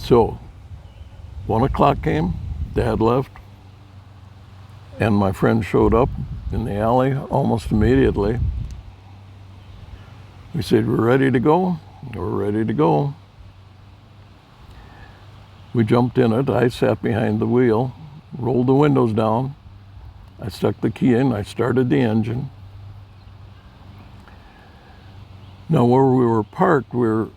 So 1 o'clock came, Dad left, and my friend showed up in the alley almost immediately. We said, "We're ready to go." "We're ready to go." We jumped in it. I sat behind the wheel, rolled the windows down. I stuck the key in. I started the engine. Now, where we were parked, we were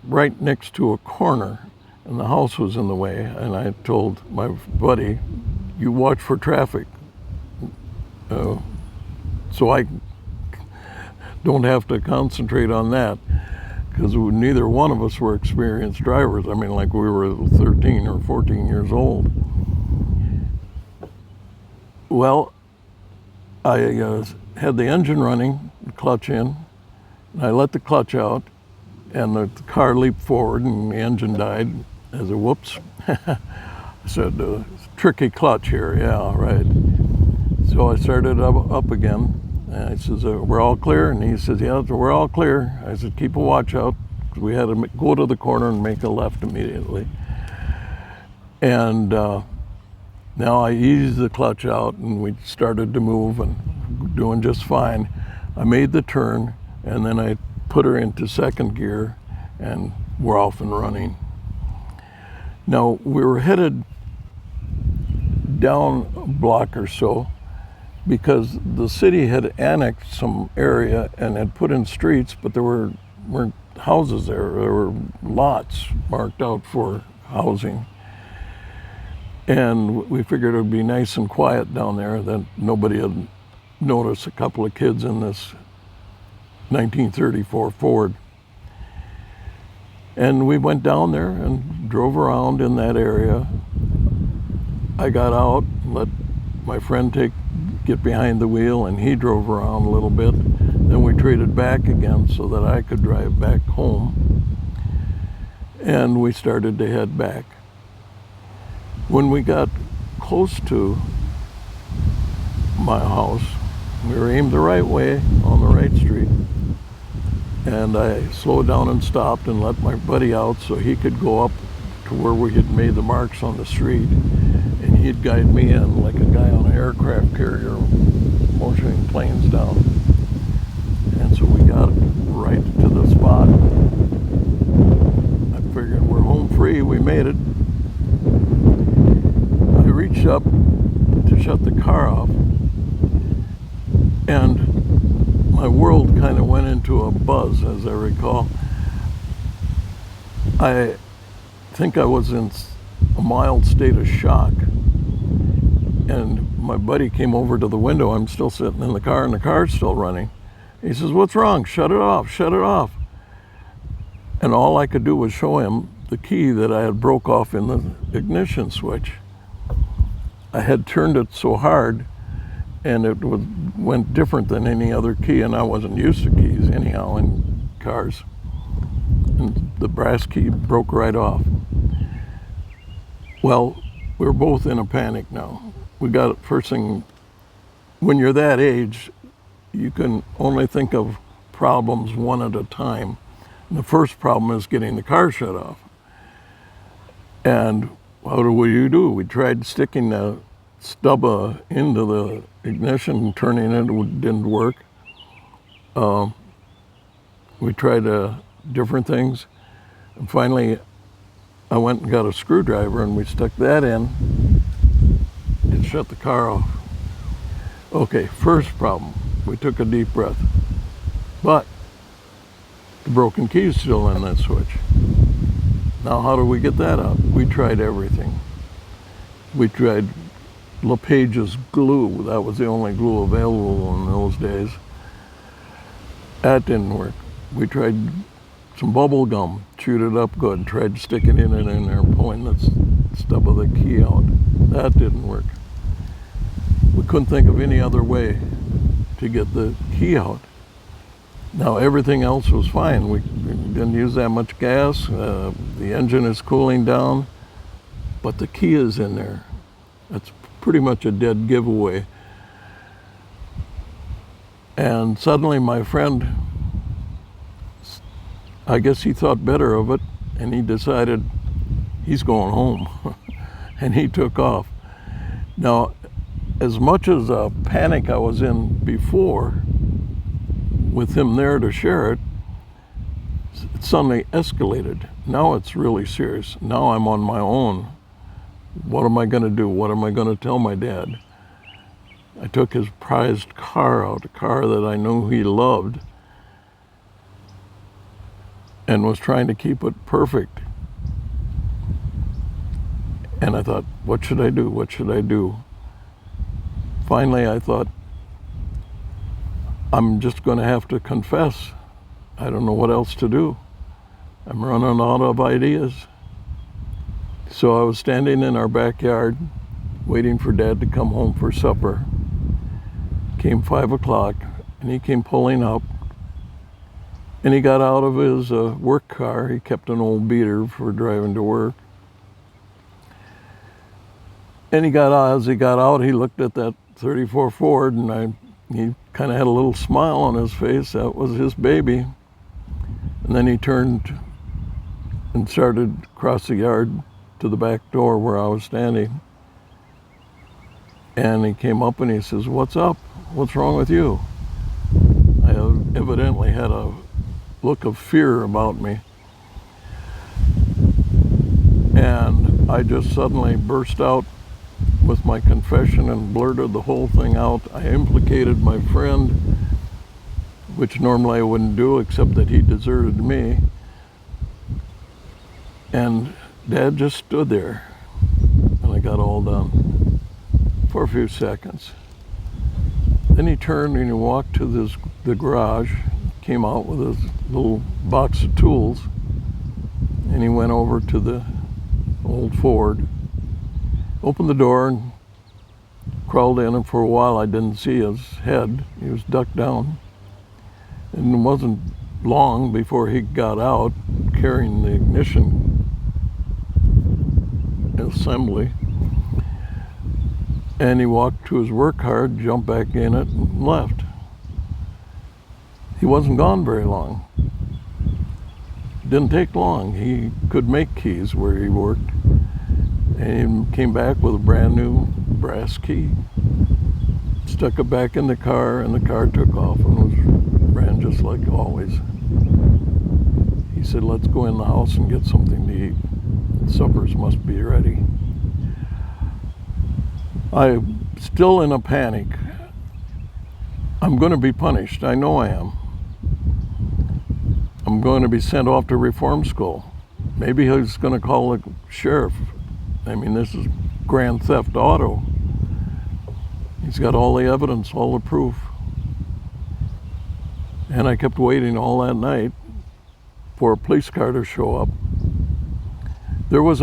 right next to a corner, and the house was in the way. And I told my buddy, "You watch for traffic, so I don't have to concentrate on that," because neither one of us were experienced drivers. I mean, like we were 13 or 14 years old. Well, I had the engine running, the clutch in, and I let the clutch out, and the car leaped forward and the engine died. I said, "Whoops." I said, "Tricky clutch here." "Yeah, right." So I started up again. And I says, "We're all clear?" And he says, "Yeah, we're all clear." I said, "Keep a watch out." We had to go to the corner and make a left immediately. And now I eased the clutch out and we started to move and doing just fine. I made the turn and then I put her into second gear and we're off and running. Now we were headed down a block or so, because the city had annexed some area and had put in streets, but there weren't houses there. There were lots marked out for housing. And we figured it would be nice and quiet down there, that nobody had noticed a couple of kids in this 1934 Ford. And we went down there and drove around in that area. I got out, let my friend get behind the wheel, and he drove around a little bit. Then we traded back again so that I could drive back home. And we started to head back. When we got close to my house, we were aimed the right way on the right street. And I slowed down and stopped and let my buddy out so he could go up to where we had made the marks on the street. And he'd guide me in like a guy on an aircraft carrier motioning planes down. And so we got right to the spot. I figured we're home free, we made it. I reached up to shut the car off, and my world kind of went into a buzz, as I recall. I think I was in a mild state of shock. And my buddy came over to the window. I'm still sitting in the car and the car's still running. He says, "What's wrong? Shut it off, shut it off." And all I could do was show him the key that I had broke off in the ignition switch. I had turned it so hard and it went different than any other key, and I wasn't used to keys anyhow in cars. And the brass key broke right off. Well, we were both in a panic now. We got it first thing, when you're that age, you can only think of problems one at a time. And the first problem is getting the car shut off. And what do? We tried sticking the stub into the ignition and turning it didn't work. We tried different things. And finally, I went and got a screwdriver and we stuck that in. It shut the car off. Okay, first problem, we took a deep breath. But the broken key is still in that switch. Now how do we get that out? We tried everything. We tried LePage's glue. That was the only glue available in those days. That didn't work. We tried some bubble gum, chewed it up good, tried sticking it in there, pulling the stub of the key out. That didn't work. We couldn't think of any other way to get the key out. Now everything else was fine. We didn't use that much gas. The engine is cooling down, but the key is in there. That's pretty much a dead giveaway. And suddenly my friend, I guess he thought better of it, and he decided he's going home. And he took off. Now, as much as a panic I was in before, with him there to share it, it suddenly escalated. Now it's really serious. Now I'm on my own. What am I going to do? What am I going to tell my dad? I took his prized car out, a car that I knew he loved, and was trying to keep it perfect. And I thought, what should I do? What should I do? Finally, I thought, I'm just going to have to confess. I don't know what else to do. I'm running out of ideas. So I was standing in our backyard, waiting for Dad to come home for supper. Came 5 o'clock, and he came pulling up. And he got out of his work car. He kept an old beater for driving to work. And as he got out, he looked at that 34 Ford, and he kind of had a little smile on his face. That was his baby. And then he turned and started across the yard to the back door where I was standing. And he came up and he says, "What's up? What's wrong with you?" I evidently had a look of fear about me. And I just suddenly burst out with my confession and blurted the whole thing out. I implicated my friend, which normally I wouldn't do, except that he deserted me. And Dad just stood there, and I got all done for a few seconds. Then he turned and he walked to the garage, came out with his little box of tools, and he went over to the old Ford, opened the door and crawled in, and for a while I didn't see his head. He was ducked down. And it wasn't long before he got out carrying the ignition assembly. And he walked to his work car, jumped back in it, and left. He wasn't gone very long. It didn't take long. He could make keys where he worked. And he came back with a brand new brass key, stuck it back in the car, and the car took off and ran just like always. He said, "Let's go in the house and get something to eat. Suppers must be ready." I'm still in a panic. I'm going to be punished. I know I am. I'm going to be sent off to reform school. Maybe he's going to call the sheriff. I mean, this is grand theft auto. He's got all the evidence, all the proof. And I kept waiting all that night for a police car to show up. There was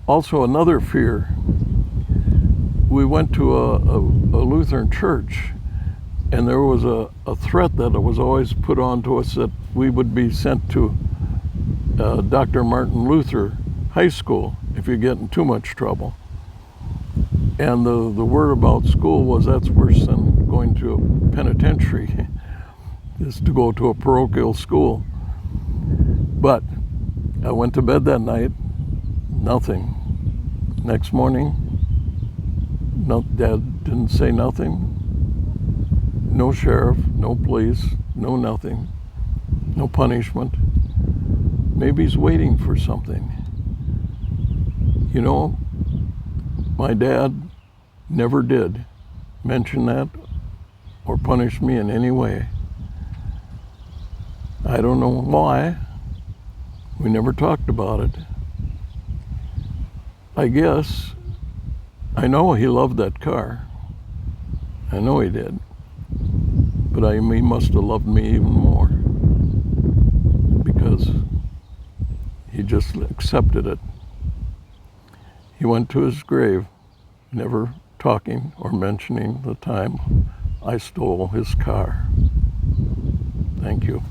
also another fear. We went to a Lutheran church, and there was a threat that was always put on to us that we would be sent to Dr. Martin Luther High School if you get in too much trouble. And the word about school was that's worse than going to a penitentiary, is to go to a parochial school. But I went to bed that night, nothing. Next morning, no, Dad didn't say nothing. No sheriff, no police, no nothing, no punishment. Maybe he's waiting for something. You know, my dad never did mention that or punish me in any way. I don't know why. We never talked about it. I guess, I know he loved that car. I know he did. But he must have loved me even more, because he just accepted it. He went to his grave, never talking or mentioning the time I stole his car. Thank you.